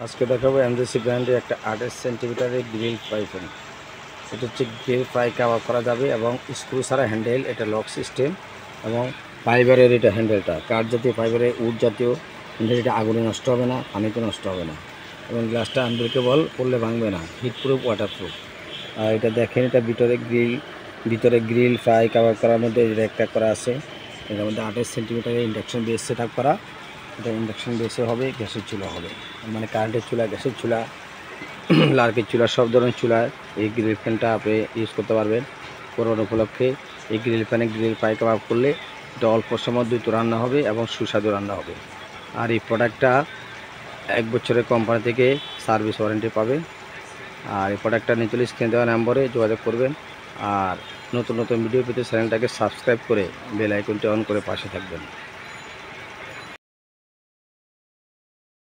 আজকে দেখাবো এমজেসি ব্র্যান্ডের একটা 28 সেন্টিমিটারের গ্রিল ফ্রাই প্যান। এটা হচ্ছে গ্রিল ফ্রাই কাবাব করা যাবে এবং স্ক্রু ছাড়া হ্যান্ডেল, এটা লক সিস্টেম এবং ফাইবারের এটা হ্যান্ডেলটা কাঠ জাতীয় ফাইবারের, উড জাতীয় হ্যান্ডেল। এটা আগুনে নষ্ট হবে না, পানিতে নষ্ট হবে না এবং গ্লাসটা আনব্রেকেবল, করলে ভাঙবে না, হিট প্রুফ, ওয়াটার প্রুফ। আর এটা দেখেন, এটা ভিতরে গ্রিল ফ্রাই কাবাব করার মধ্যে একটা করা আছে। এটার মধ্যে 28 সেন্টিমিটারের ইন্ডাকশন বেস সেট আপ করা। এটা ইন্ডাকশন বেসে হবে, গ্যাসের চুলা হবে, মানে কারেন্টের চুলা, গ্যাসের চুলা, লার্কের চুলা, সব ধরনের চুলায় এই গ্রিল ফ্যানটা আপনি ইউজ করতে পারবেন। কোরবানি উপলক্ষে এই গ্রিল ফ্যানে গ্রিল ফ্রাই কাবাব করলে এটা অল্প সময় দ্রুত রান্না হবে এবং সুস্বাদু রান্না হবে। আর এই প্রোডাক্টটা 1 বছরের কোম্পানি থেকে সার্ভিস ওয়ারেন্টি পাবে। আর এই প্রোডাক্টটা নিচে স্ক্রিনে দেওয়া নম্বরে যোগাযোগ করবেন। আর নতুন নতুন ভিডিও পেতে চ্যানেলটাকে সাবস্ক্রাইব করে বেল আইকনটি অন করে পাশে থাকবেন।